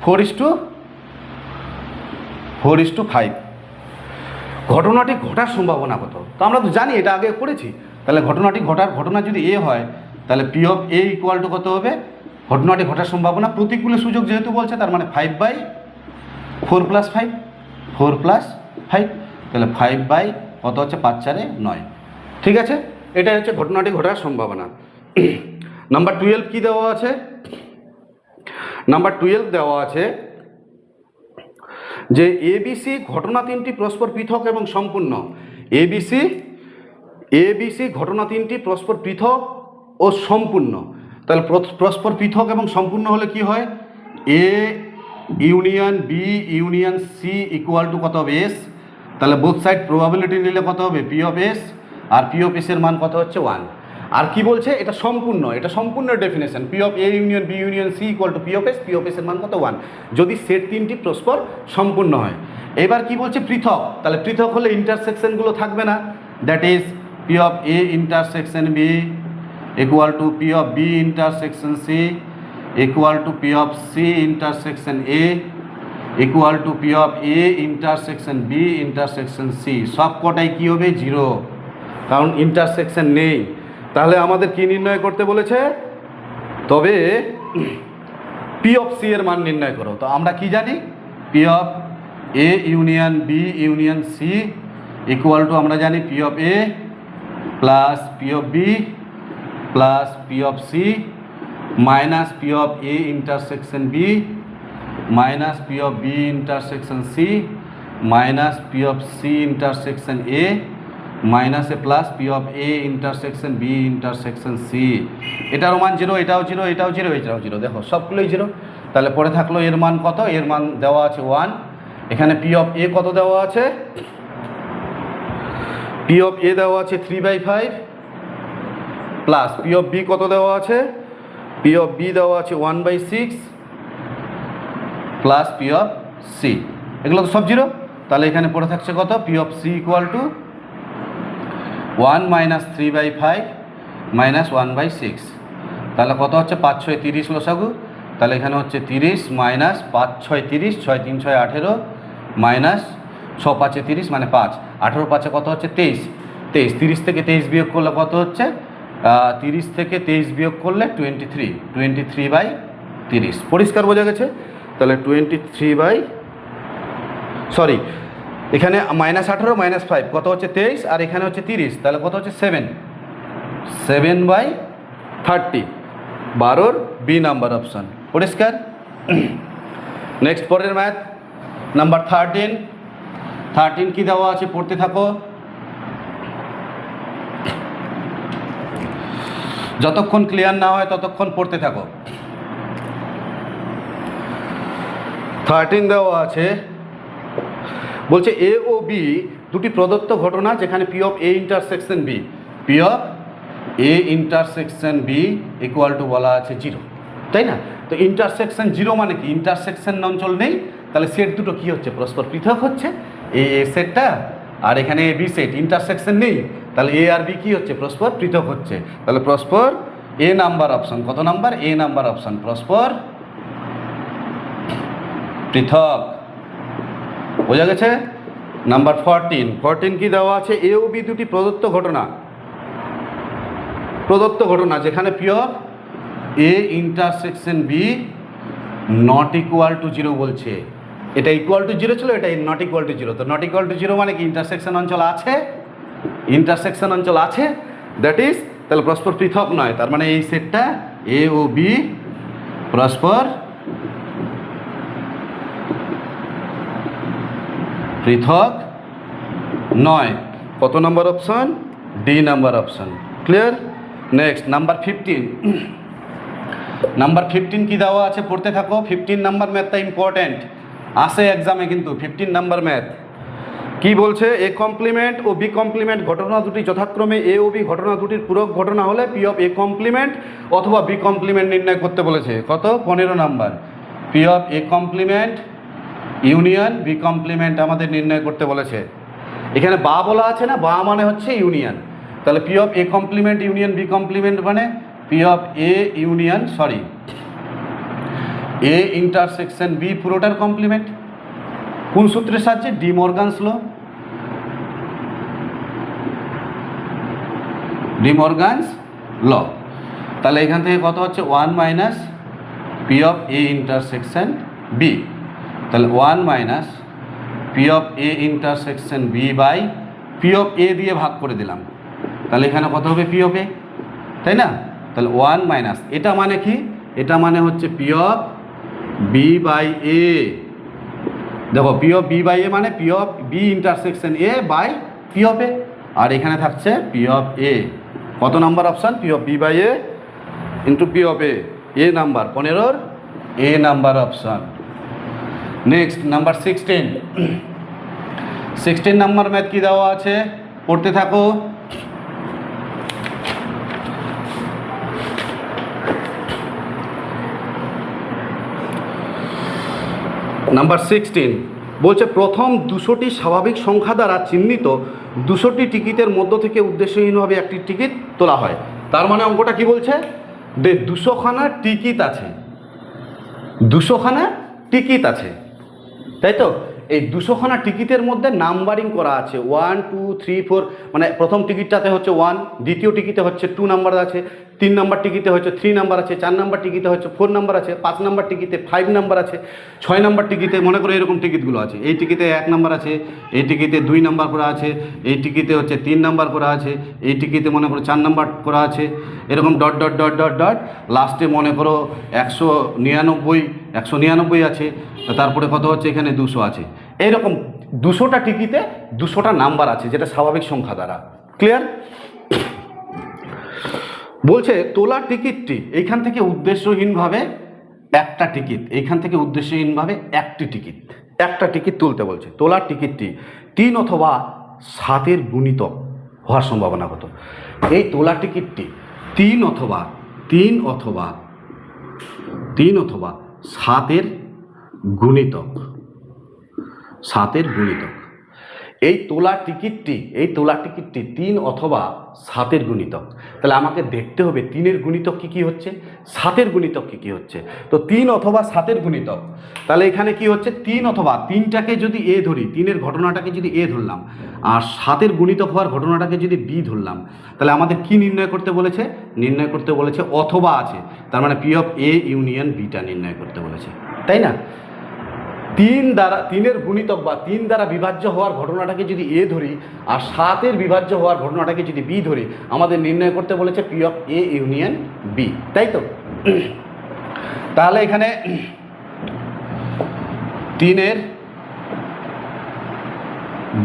4:5। ঘটনাটি ঘটার সম্ভাবনা কত? তো আমরা তো জানি, এটা আগে করেছি। তাহলে ঘটনা যদি এ হয়, তাহলে P of A equal to কত হবে? ঘটনাটি ঘটার সম্ভাবনা প্রতিকূলে সুযোগ যেহেতু বলছে, তার মানে 5/4 + 5, 4 + 5, তাহলে 5 কত হচ্ছে? 5×4 = 9। ঠিক আছে, এটাই হচ্ছে ঘটনাটি ঘটার সম্ভাবনা। নাম্বার 12 কি দেওয়া আছে? নাম্বার 12 দেওয়া আছে যে এবিসি ঘটনা তিনটি পরস্পর পৃথক এবং সম্পূর্ণ। এবিসি ঘটনা তিনটি পরস্পর পৃথক ও সম্পূর্ণ। তাহলে পরস্পর পৃথক এবং সম্পূর্ণ হলে কি হয়? A union B union C equal to কত হবে? এস। তাহলে বোথ সাইড প্রবাবিলিটি নিলে কত হবে? P of S. আর পি অফ এস এর মান কত হচ্ছে? 1। আর কি বলছে? এটা সম্পূর্ণ definition. P of A union B union C equal to P of S এর মান কত? 1, যদি সেট তিনটি পরস্পর সম্পূর্ণ হয়। এবার কি বলছে? পৃথক। তাহলে পৃথক হলে ইন্টারসেকশনগুলো থাকবে না। That is P of A intersection B equal to P of B intersection C equal to P of C intersection A equal to P of A intersection B intersection C. সব কটাই কী হবে? 0, কারণ ইন্টারসেকশন নেই। তাহলে আমাদের কি নির্ণয় করতে বলেছে? তবে পি অফ সি এর মান নির্ণয় করো। তো আমরা কি জানি? P of A union B union C equal to আমরা জানি P of A plus P of B plus P of C minus P of A intersection B minus P of B intersection C minus P of C intersection A minus A plus P of A intersection B intersection C. এটারও মান 0, এটাও 0, এটাও 0, এটাও 0। দেখো সবগুলোই 0। তাহলে পরে থাকলো এর মান কত? এর মান দেওয়া আছে 1। এখানে পি অফ এ কত দেওয়া আছে? পি অফ এ দেওয়া আছে 3/5 প্লাস পি অফ বি কত দেওয়া আছে? পি অফ বি দেওয়া আছে 1/6 প্লাস পি অফ সি। এগুলো তো সব 0। তাহলে এখানে পড়ে থাকছে কত? P of C equal to 1 - 3/5 - 1/6। তাহলে কত হচ্ছে? 5 × 6 = 30 লসাগু। তাহলে এখানে হচ্ছে 30 মাইনাস 5 × 6 = 30, 6 × 3 = 6 = 18 মাইনাস 6 × 5 = 30 মানে 5, 18 × 5 কত হচ্ছে? 23। 30 থেকে 23 বিয়োগ করলে কত হচ্ছে? 30 থেকে 23 বিয়োগ করলে 23/30। পরিষ্কার বোঝা গেছে? তাহলে এখানে -18 - 5 কত হচ্ছে? 23, আর এখানে হচ্ছে 30, তাহলে কত হচ্ছে? 7/30। 12 বি নাম্বার অপশান। পরিষ্কার? নেক্সট পরের ম্যাথ নাম্বার 13 কি দেওয়া আছে? পড়তে থাকো। যতক্ষণ ক্লিয়ার না হয় ততক্ষণ পড়তে থাকো। 13 দেওয়া আছে, বলছে এ ও বি দুটি প্রদত্ত ঘটনা যেখানে P of A intersection B, P of A intersection B equal to বলা আছে 0, তাই না? তো ইন্টারসেকশন 0 মানে কি? ইন্টারসেকশন অঞ্চল নেই। তাহলে সেট দুটো কি হচ্ছে? পরস্পর পৃথক হচ্ছে। এ সেটটা আর এখানে বি সেট, ইন্টারসেকশন নেই। তাহলে এ আর বি কি হচ্ছে? পরস্পর পৃথক হচ্ছে। তাহলে পরস্পর এ নাম্বার অপশন। কত নাম্বার? এ নাম্বার অপশন, পরস্পর পৃথক। বোঝা গেছে? নাম্বার 14 কি দেওয়া আছে? এ ও বি দুটি প্রদত্ত ঘটনা যেখানে P of A intersection B not equal to 0 বলছে। এটা ইকুয়াল টু 0 ছিল, এটা নট ইকুয়াল টু 0। তো নট ইকুয়াল টু 0 মানে কি? ইন্টারসেকশন অঞ্চল আছে, দ্যাট ইজ, তাহলে পরস্পর পৃথক নয়। তার মানে এই সেটটা এ ও বি পরস্পর পৃথক নয়। কত number option? D number option. Clear? Next number 15 কি দেওয়া আছে? পড়তে থাকো। 15 নাম্বার ম্যাথটা ইম্পর্টেন্ট, আসে এক্সামে কিন্তু। 15 নাম্বার ম্যাথ কি বলছে? এ কমপ্লিমেন্ট ও বি কমপ্লিমেন্ট ঘটনা দুটি যথাক্রমে এ ও বি ঘটনা দুটির পূরক ঘটনা হলে পি অফ এ কমপ্লিমেন্ট অথবা বি কমপ্লিমেন্ট নির্ণয় করতে বলেছে। কত? 15 number. P of A complement union B complement আমাদের নির্ণয় করতে বলেছে। এখানে বা বলা আছে না, বা মানে হচ্ছে ইউনিয়ন। তাহলে P of A complement union B complement মানে P of A union A intersection B পুরোটার কমপ্লিমেন্ট। কোন সূত্রের সাহায্যে? De Morgan's law. De Morgan's law. তাহলে এখান থেকে কত হচ্ছে? 1 minus P of A intersection B. তাহলে 1 minus P of A intersection B by P of A দিয়ে ভাগ করে দিলাম। তাহলে এখানে কত হবে? পি অফ এ, তাই না? তাহলে 1 মাইনাস, এটা মানে কি? এটা মানে হচ্ছে P of B by A. দেখো, P of B by A মানে P of B intersection A by P of A. আর এখানে থাকছে পি অফ এ। কত number option? P of B by A into P of A number, 15 A number option. Next number 16 number math কি দেওয়া আছে? পড়তে থাকো। Number 16 বলছে প্রথম 200টি স্বাভাবিক সংখ্যা দ্বারা চিহ্নিত 200টি টিকিটের মধ্য থেকে উদ্দেশ্যহীনভাবে একটি টিকিট তোলা হয়। তার মানে অঙ্কটা কি বলছে? 200খানা টিকিট আছে, 200খানা টিকিট আছে, তাই তো? এই 200খানা টিকিটের মধ্যে নাম্বারিং করা আছে 1 2 3 4। মানে প্রথম টিকিটটাতে হচ্ছে 1, দ্বিতীয় টিকিটে হচ্ছে 2 নাম্বার আছে, 3 নাম্বার টিকিটে হচ্ছে 3 নাম্বার আছে, 4 নাম্বার টিকিটে হচ্ছে 4 নাম্বার আছে, 5 নাম্বার টিকিটে 5 নাম্বার আছে, 6 নাম্বার টিকিটে মনে করো এরকম টিকিটগুলো আছে। এই টিকিটে 1 নাম্বার আছে, এই টিকিটে 2 নাম্বার করা আছে, এই টিকিটে হচ্ছে 3 নাম্বার করা আছে, এই টিকিটে মনে করো 4 নাম্বার করা আছে, এরকম dot dot dot dot dot. লাস্টে মনে করো 199 আছে, তারপরে কত হচ্ছে? এখানে 200 আছে। এইরকম 200টা টিকিটে 200টা নাম্বার আছে, যেটা স্বাভাবিক সংখ্যা দ্বারা। ক্লিয়ার? বলছে তোলা টিকিটটি এইখান থেকে উদ্দেশ্যহীনভাবে একটা টিকিট, এইখান থেকে উদ্দেশ্যহীনভাবে একটা টিকিট তুলতে বলছে। তোলার টিকিটটি 3 অথবা 7-এর গুণিতক হওয়ার সম্ভাবনা কত? এই তোলা টিকিটটি 3 অথবা 7-এর গুণিতক, 7-এর গুণিতক। এই তোলা টিকিটটি 3 অথবা 7-এর গুণিতক। তাহলে আমাকে দেখতে হবে 3-এর গুণিতক কী হচ্ছে, 7-এর গুণিতক কী হচ্ছে। তো 3 অথবা 7-এর গুণিতক, তাহলে এখানে কি হচ্ছে? 3 অথবা 3টাকে যদি এ ধরি, 3-এর ঘটনাটাকে যদি এ ধরলাম, আর 7-এর গুণিতক হওয়ার ঘটনাটাকে যদি বি ধরলাম, তাহলে আমাদের কি নির্ণয় করতে বলেছে? নির্ণয় করতে বলেছে অথবা আছে, তার মানে P of A union beta নির্ণয় করতে বলেছে, তাই না? 3-এর গুণিতক বা 3 দ্বারা বিভাজ্য হওয়ার ঘটনাটাকে যদি এ ধরি, আর 7-এর বিভাজ্য হওয়ার ঘটনাটাকে যদি বি ধরি, আমাদের নির্ণয় করতে বলেছে P of A union B, তাই তো? তাহলে এখানে 3-এর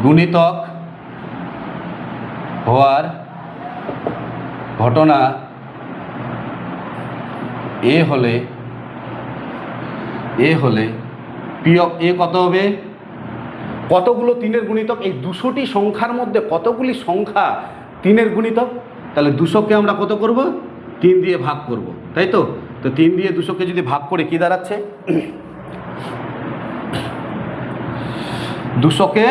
গুণিতক হওয়ার ঘটনা এ হলে পি অফ এ কত হবে? কতগুলো 3-এর গুণিতক? এই 200টি সংখ্যার মধ্যে কতগুলি সংখ্যা 3-এর গুণিতক? তাহলে 200কে আমরা কত করব? 3 দিয়ে ভাগ করব, তাই তো? তো 3 দিয়ে 200কে যদি ভাগ করে কি দাঁড়াচ্ছে? 200কে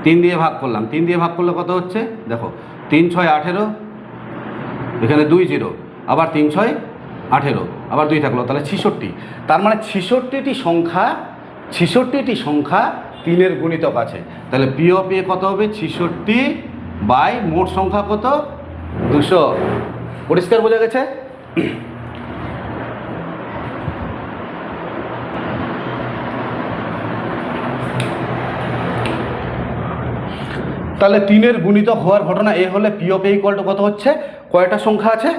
3 দিয়ে ভাগ করলাম, 3 দিয়ে ভাগ করলে কত হচ্ছে? দেখো, 3 6 18, এখানে 2 0, আবার 3 6 18, আবার 2 থাকলো, তাহলে 66। তার মানে 66টি সংখ্যা 3-এর গুণিতক আছে। তাহলে পি অফ এ কত হবে? 66 বাই মোট সংখ্যা কত? 200। পরিষ্কার বোঝা গেছে? তাহলে 3-এর গুণিতক হওয়ার ঘটনা এ হলে P of A equal to কত হচ্ছে? কয়টা সংখ্যা আছে?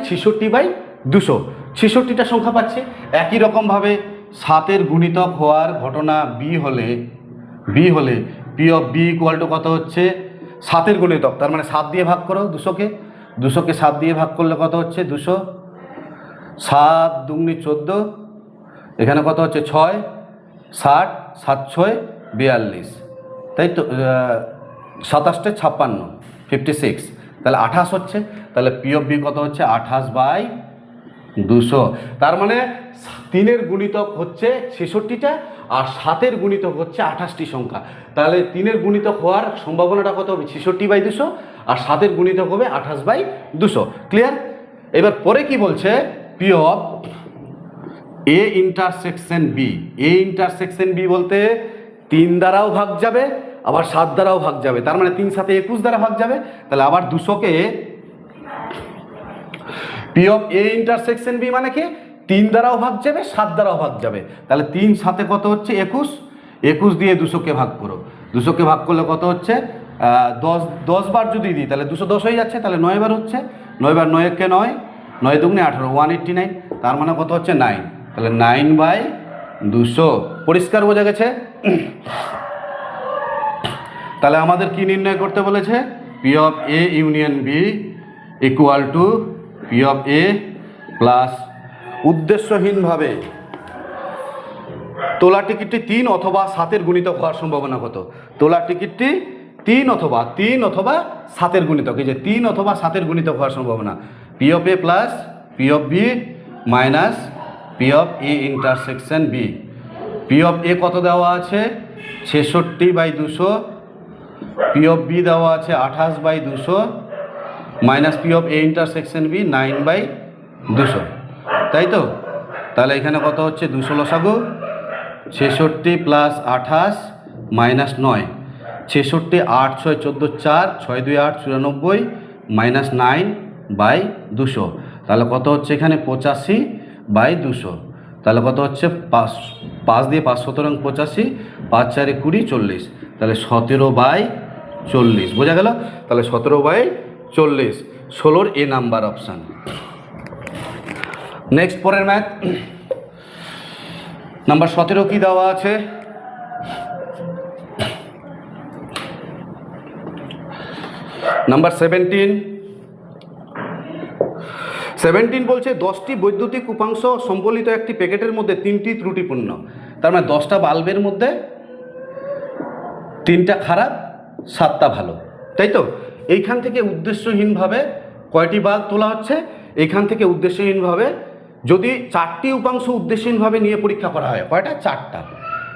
66 বাই 200, 66টা সংখ্যা পাচ্ছে। একই রকমভাবে 7-এর গুণিতক হওয়ার ঘটনা বি হলে P of B equal to কত হচ্ছে? 7-এর গুণিতক, তার মানে 7 দিয়ে ভাগ করো 200কে 7 দিয়ে ভাগ করলে কত হচ্ছে? 200। 7 2 14, এখানে কত হচ্ছে 6 60 7 6 42, তাই তো 27 56 56, তাহলে 28 হচ্ছে। তাহলে পি অফ বি কত হচ্ছে 28/200। তার মানে 3-এর গুণিতক হচ্ছে 66টা আর 7-এর গুণিতক হচ্ছে 28টি সংখ্যা। তাহলে 3-এর গুণিতক হওয়ার সম্ভাবনাটা কত হবে 66/200 আর 7-এর গুণিতক হবে 28/200। ক্লিয়ার? এবার পরে কি বলছে, P of A intersection B. A intersection B বলতে 3 দ্বারাও ভাগ যাবে আবার 7 দ্বারাও ভাগ যাবে, তার মানে 3 7 21 দ্বারা ভাগ যাবে। তাহলে আবার 200কে P of A intersection B মানে কি 3 দ্বারাও ভাগ যাবে 7 দ্বারাও ভাগ যাবে। তাহলে 3 7 কত হচ্ছে 21, 21 দিয়ে 200কে ভাগ করো, 200কে ভাগ করলে কত হচ্ছে 10 বার যদি দিই তাহলে 210 হয়ে যাচ্ছে, তাহলে 9 বার হচ্ছে, 9 বার 9-কে 9, 9 দুগুণে 18 189, তার মানে কত হচ্ছে 9, তাহলে 9/200। পরিষ্কার বোঝা গেছে? তাহলে আমাদের কি নির্ণয় করতে বলেছে, P of A union B equal to P of A plus উদ্দেশ্যহীনভাবে তোলা টিকিটটি 3 অথবা 7-এর গুণিতক হওয়ার সম্ভাবনা কত। তোলা টিকিটটি 3 অথবা 7-এর গুণিতক, এই যে 3 অথবা 7-এর গুণিতক হওয়ার সম্ভাবনা, P of A plus P of B minus P of A intersection B. P of A কত দেওয়া আছে 66/200, পি অফ বি দেওয়া আছে 28/200 minus P of A intersection B 9/200, তাই তো? তাহলে এখানে কত হচ্ছে 200 লসাগু, 66 প্লাস 28 মাইনাস 9, 66 8 6 14 4 6 2 8 94 মাইনাস 9/200, তাহলে কত হচ্ছে এখানে 85/200। তাহলে কত হচ্ছে 5 দিয়ে 5 17 85, 5 4 20 40, তাহলে 17/40। বোঝা গেল? তাহলে 17/40 16-র এ নাম্বার অপশান। নেক্সট পরের ম্যাথ নাম্বার 17 কি দেওয়া আছে, নাম্বার 17 বলছে 10টি বৈদ্যুতিক উপাংশ সম্বলিত একটি প্যাকেটের মধ্যে 3টি ত্রুটিপূর্ণ। তার মানে 10টা বাল্বের মধ্যে 3টা খারাপ 7টা ভালো, তাই তো? এইখান থেকে উদ্দেশ্যহীনভাবে কয়টি বাল্ব তোলা হচ্ছে, এইখান থেকে উদ্দেশ্যহীনভাবে যদি 4টি উপাংশ উদ্দেশ্যহীনভাবে নিয়ে পরীক্ষা করা হয়, কয়টা 4টা,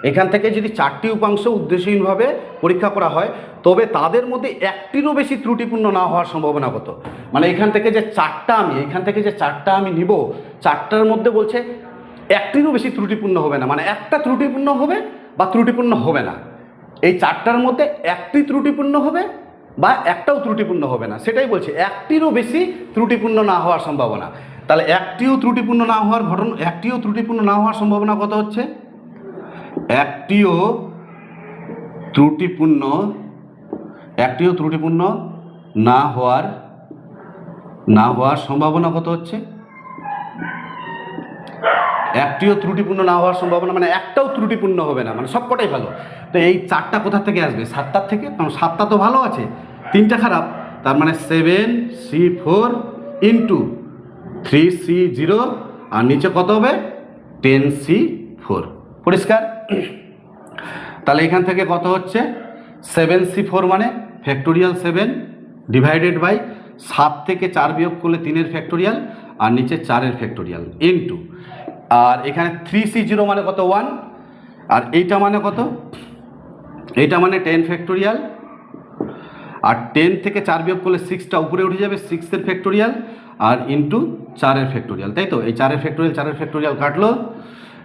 এখান থেকে যদি 4টি উপাংশ উদ্দেশ্যহীনভাবে পরীক্ষা করা হয় তবে তাদের মধ্যে একটিরও বেশি ত্রুটিপূর্ণ না হওয়ার সম্ভাবনা কত। মানে এখান থেকে যে 4টা আমি নিব, 4টার মধ্যে বলছে একটিরও বেশি ত্রুটিপূর্ণ হবে না, মানে একটা ত্রুটিপূর্ণ হবে বা ত্রুটিপূর্ণ হবে না। এই 4টার মধ্যে একটি ত্রুটিপূর্ণ হবে বা একটাও ত্রুটিপূর্ণ হবে না, সেটাই বলছে একটিরও বেশি ত্রুটিপূর্ণ না হওয়ার সম্ভাবনা। তাহলে একটিও ত্রুটিপূর্ণ না হওয়ার সম্ভাবনা কত হচ্ছে, একটিও ত্রুটিপূর্ণ না হওয়ার সম্ভাবনা কত হচ্ছে, একটিও ত্রুটিপূর্ণ না হওয়ার সম্ভাবনা মানে একটাও ত্রুটিপূর্ণ হবে না, মানে সবকটাই ভালো। তো এই 4টা কোথা থেকে আসবে, 7টার থেকে, কারণ 7টা তো ভালো আছে 3টা খারাপ, তার মানে 7C4 ইন্টু 3C0 আর নিচে কত হবে 10C4। পরিষ্কার? তাহলে এখান থেকে কত হচ্ছে 7C4 মানে ফ্যাক্টোরিয়াল 7 ডিভাইডেড বাই 7 থেকে 4 বিয়োগ করলে 3-এর ফ্যাক্টোরিয়াল আর নিচে 4-এর ফ্যাক্টোরিয়াল ইন্টু, আর এখানে 3C0 মানে কত 1, আর এইটা মানে কত, এইটা মানে 10 ফ্যাক্টোরিয়াল, আর 10 থেকে 4 বিয়োগ করলে 6টা উপরে উঠে যাবে 6-এর ফ্যাক্টোরিয়াল আর ইন্টু 4-এর ফ্যাক্টোরিয়াল, তাই তো? এই 4-এর ফ্যাক্টোরিয়াল কাটলো,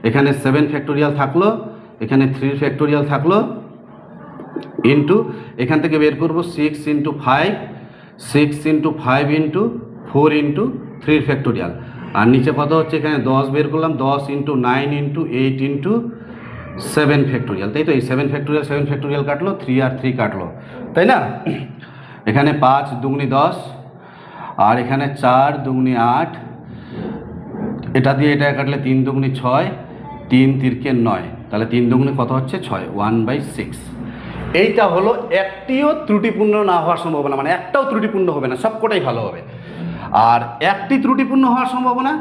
এখানে 7 ফ্যাক্টোরিয়াল থাকলো, এখানে 3 ফ্যাক্টোরিয়াল থাকলো ইন্টু এখান থেকে বের করবো 6 × 5 × 5 ইন্টু 4 ইন্টু 3 ফ্যাক্টোরিয়াল, আর নিচে কত হচ্ছে এখানে 10 বের করলাম 10 × 9 ইন্টু 8 ইন্টু 7 ফ্যাক্টোরিয়াল, তাই তো? এই 7 ফ্যাক্টোরিয়াল কাটলো, 3 আর 3 কাটলো, তাই না? এখানে 5 দুগুনি 10 আর এখানে 4 দুগুনি 8, এটা দিয়ে এটা কাটলে 3 দুগুনি 6, 3 তিরকে 9, তাহলে 3 দুগুনি কত হচ্ছে 6, 1/6। এইটা হলো একটিও ত্রুটিপূর্ণ না হওয়ার সম্ভাবনা, মানে একটাও ত্রুটিপূর্ণ হবে না, সবকটাই ভালো হবে। আর একটি ত্রুটিপূর্ণ হওয়ার সম্ভাবনা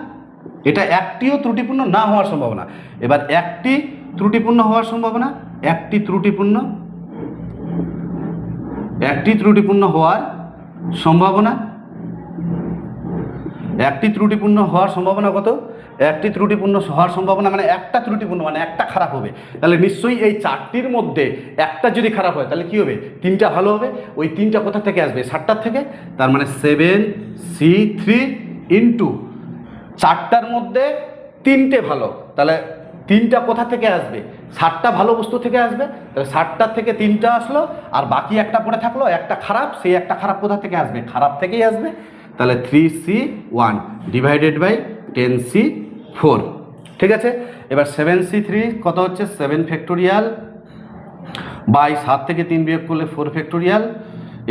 এটা একটিও ত্রুটিপূর্ণ না হওয়ার সম্ভাবনা। এবার একটি ত্রুটিপূর্ণ হওয়ার সম্ভাবনা, একটি ত্রুটিপূর্ণ হওয়ার সম্ভাবনা, একটি ত্রুটিপূর্ণ হওয়ার সম্ভাবনা কত? একটি ত্রুটিপূর্ণ হওয়ার সম্ভাবনা মানে একটা ত্রুটিপূর্ণ মানে একটা খারাপ হবে। তাহলে নিশ্চয়ই এই চারটির মধ্যে একটা যদি খারাপ হয় তাহলে কি হবে? তিনটা ভালো হবে। ওই তিনটা কোথা থেকে আসবে? 7টার থেকে। তার মানে 7C3 ইন্টু 4টার মধ্যে 3টে ভালো, তাহলে 3টা কোথা থেকে আসবে? 7টা ভালো বস্তু থেকে আসবে। তাহলে 7টার থেকে 3টা আসলো, আর বাকি একটা পড়ে থাকলো, একটা খারাপ। সেই একটা খারাপ কোথা থেকে আসবে? খারাপ থেকেই আসবে। তাহলে 3C1 ডিভাইডেড বাই 10C4। ঠিক আছে, এবার 7C3 কত হচ্ছে? 7 ফ্যাক্টোরিয়াল বাই 7 থেকে 3 বিয়োগ করলে 4 ফ্যাক্টোরিয়াল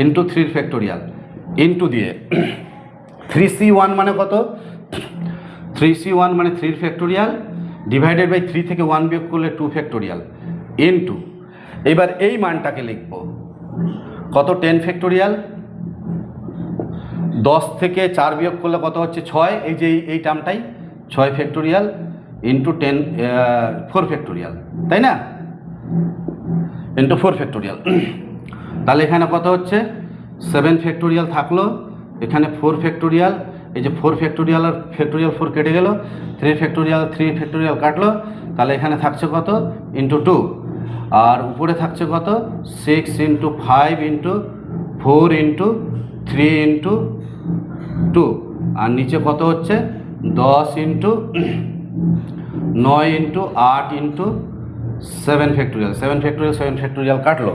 ইন্টু 3 ফ্যাক্টোরিয়াল ইন্টু দিয়ে 3C1 মানে কত? 3C1 মানে 3 ফ্যাক্টোরিয়াল ডিভাইডেড বাই 3 থেকে 1 বিয়োগ করলে 2 ফ্যাক্টোরিয়াল ইন্টু, এবার এই মানটাকে লিখব কত? 10 ফ্যাক্টোরিয়াল। 10 থেকে 4 বিয়োগ করলে কত হচ্ছে? 6। এই যে এই টার্মটাই 6 ফ্যাক্টোরিয়াল ইন্টু 4 ফ্যাক্টোরিয়াল, তাই না? Into 4 factorial. তাহলে এখানে কত হচ্ছে? 7 ফ্যাক্টোরিয়াল থাকলো, এখানে 4 ফ্যাক্টোরিয়াল। এই যে 4 ফ্যাক্টোরিয়াল আর ফ্যাক্টোরিয়াল 4 কেটে গেল, 3 ফ্যাক্টোরিয়াল কাটলো। তাহলে এখানে থাকছে কত? ইন্টু 2। আর উপরে থাকছে কত? 6 ইন্টু 5 ইন্টু 4 ইন্টু 3 ইন্টু 2। আর নিচে কত হচ্ছে? 10 into 9 into 8 into 7 factorial. 7 factorial কাটলো।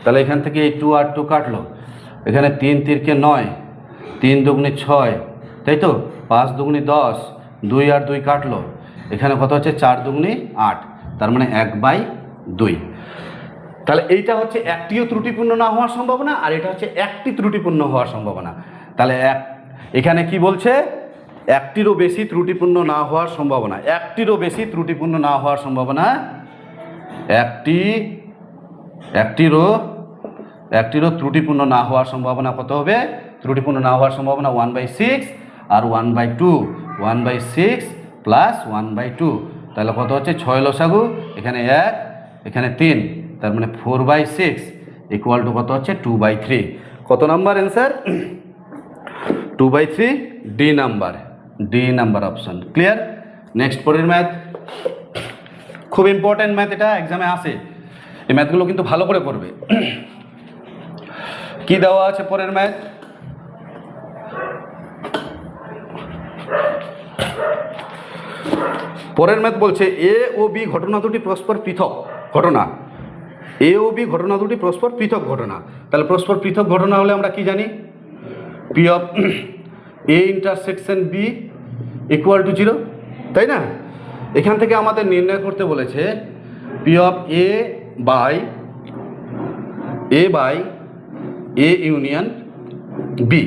তাহলে এখান থেকে এই 2 আর 2 কাটলো। এখানে 3 তিরকে 9, 3 দুগুণে 6, তাই তো? 5 দুগুণে 10, 2 আর 2 কাটলো। এখানে কত হচ্ছে? 4 দুগুণে 8, তার মানে 1/2। তাহলে এইটা হচ্ছে একটিও ত্রুটিপূর্ণ না হওয়ার সম্ভাবনা, আর এটা হচ্ছে একটি ত্রুটিপূর্ণ হওয়ার সম্ভাবনা। তাহলে এখানে কি বলছে? একটিরও বেশি ত্রুটিপূর্ণ না হওয়ার সম্ভাবনা, একটিরও বেশি ত্রুটিপূর্ণ না হওয়ার সম্ভাবনা, একটিরও ত্রুটিপূর্ণ না হওয়ার সম্ভাবনা কত হবে? ত্রুটিপূর্ণ না হওয়ার সম্ভাবনা 1/6 আর 1/2, 1/6 প্লাস 1/2। তাহলে কত হচ্ছে? 6 লসাগু, এখানে 1, এখানে 3, তার মানে 4/6 ইকুয়াল টু কত হচ্ছে? 2/3। কত number answer? 2/3, D number option. Clear? Next পরের ম্যাথ, খুব ইম্পর্টেন্ট ম্যাথ, এটা এক্সামে আসে। এই ম্যাথগুলো কিন্তু ভালো করে করবে। কি দেওয়া আছে পরের ম্যাথ? পরের ম্যাথ বলছে এ ও বি ঘটনা দুটি পরস্পর পৃথক ঘটনা। এ ও বি ঘটনা দুটি পরস্পর পৃথক ঘটনা। তাহলে পরস্পর পৃথক ঘটনা হলে আমরা কি জানি? P of A intersection B equal to 0, তাই না? এখান থেকে আমাদের নির্ণয় করতে বলেছে P of A by A union B.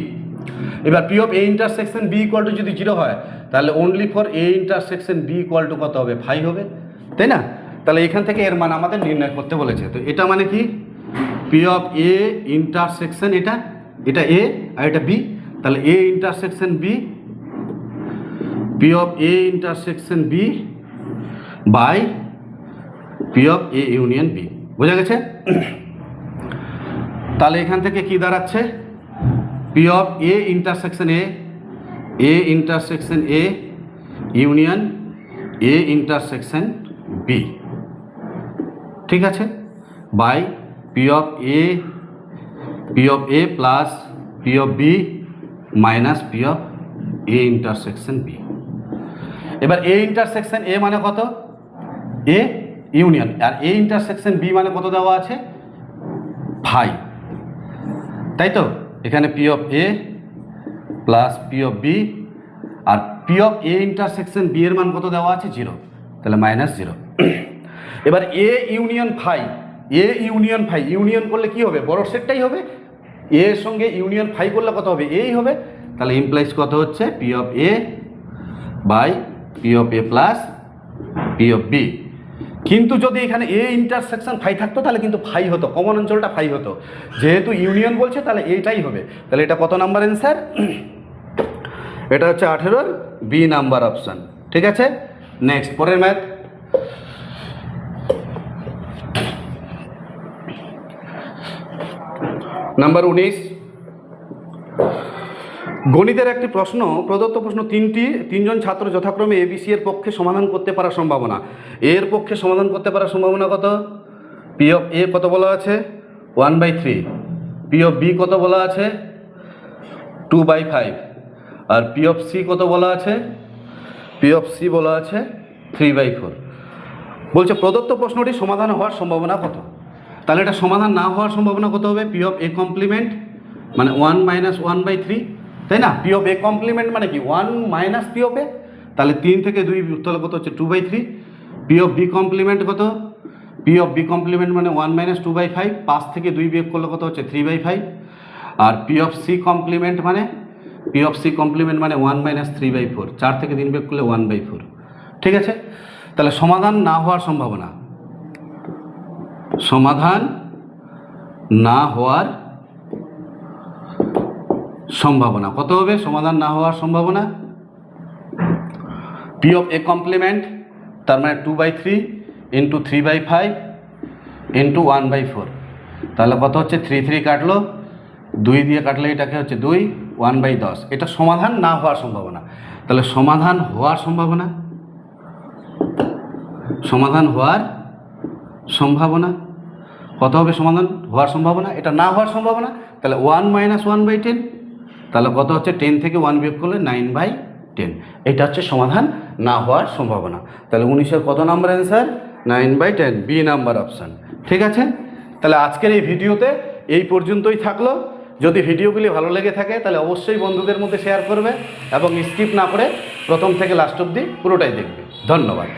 এবার P of A intersection B equal to যদি 0 হয়, তাহলে only for A intersection B equal to কত হবে? 5 হবে, তাই না? তাহলে এখান থেকে এর মান আমাদের নির্ণয় করতে বলেছে। তো এটা মানে কি? পি অফ এ ইন্টারসেকশন, এটা এ আর এটা বি। তাহলে A intersection B, P of A intersection B by P of A union B. বোঝা গেছে? তাহলে এখান থেকে কি দাঁড়াচ্ছে? P of A intersection A union A intersection B, ঠিক আছে, by P of A plus P of B minus P of A intersection B. এবার এ ইন্টারসেকশন এ মানে কত? এ ইউনিয়ন, আর এ ইন্টারসেকশন বি মানে কত দেওয়া আছে? 5, তাই তো? এখানে P of A plus P of B, আর P of A intersection B এর মান কত দেওয়া আছে? 0, তাহলে -0। এবার এ ইউনিয়ন 5, ইউনিয়ন করলে কি হবে? বড় সেটটাই হবে। এ এর সঙ্গে ইউনিয়ন 5 করলে কত হবে? এই হবে। তাহলে ইমপ্লাইজ কত হচ্ছে? P of A by P of A plus P of B. কিন্তু যদি এখানে এ ইন্টারসেকশন 5 থাকতো তাহলে কিন্তু 5 হতো, কমন অঞ্চলটা 5 হতো। যেহেতু ইউনিয়ন বলছে তাহলে এইটাই হবে। তাহলে এটা কত নাম্বার অ্যান্সার? এটা হচ্ছে 18-র বি নাম্বার অপশান। ঠিক আছে, নেক্সট পরের ম্যাথ। নাম্বার 19, গণিতের একটি প্রশ্ন, প্রদত্ত প্রশ্ন তিনজন ছাত্র যথাক্রমে এবিসি এর পক্ষে সমাধান করতে পারার সম্ভাবনা। এর পক্ষে সমাধান করতে পারার সম্ভাবনা কত? পি অফ এ কত বলা আছে? 1/3। পি অফ বি কত বলা আছে? 2/5। আর পি অফ সি কত বলা আছে? পি অফ সি বলা আছে 3/4। বলছে প্রদত্ত প্রশ্নটি সমাধান হওয়ার সম্ভাবনা কত? তাহলে এটা সমাধান না হওয়ার সম্ভাবনা কত হবে? পি অফ এ কমপ্লিমেন্ট মানে 1 - 1/3, তাই না? পি অফ এ কমপ্লিমেন্ট মানে কি 1 মাইনাস পি অফ এ, তাহলে 3 থেকে 2 তাহলে কত হচ্ছে 2/3। পি অফ বি কমপ্লিমেন্ট কত? পি অফ বি কমপ্লিমেন্ট মানে 1 - 2/5, 5 থেকে 2 বিয়োগ করলে কত হচ্ছে 3/5। আর পি অফ সি কমপ্লিমেন্ট মানে 1 - 3/4, 4 থেকে 3 বিয়োগ করলে 1/4। ঠিক আছে, তাহলে সমাধান না হওয়ার সম্ভাবনা, সমাধান না হওয়ার সম্ভাবনা কত হবে? সমাধান না হওয়ার সম্ভাবনা পি অফ এ কমপ্লিমেন্ট তার মানে 2/3 ইন্টু 3/5 ইন্টু 1/4, তাহলে কত হচ্ছে 3 কাটলো, 2 দিয়ে কাটলে এটাকে হচ্ছে 2, 1/10। এটা সমাধান না হওয়ার সম্ভাবনা। তাহলে সমাধান হওয়ার সম্ভাবনা, সমাধান হওয়ার সম্ভাবনা কত হবে? সমাধান হওয়ার সম্ভাবনা, এটা না হওয়ার সম্ভাবনা, তাহলে 1 - 1/10, তাহলে কত হচ্ছে 10 থেকে 1 বিয়োগ করলে 9/10। এটা হচ্ছে সমাধান না হওয়ার সম্ভাবনা। তাহলে 19-এর কত number answer? 9/10, B number option. ঠিক আছে, তাহলে আজকের এই ভিডিওতে এই পর্যন্তই থাকলো। যদি ভিডিওগুলি ভালো লেগে থাকে তাহলে অবশ্যই বন্ধুদের মধ্যে শেয়ার করবে এবং স্কিপ না করে প্রথম থেকে লাস্ট অবধি পুরোটাই দেখবে। ধন্যবাদ।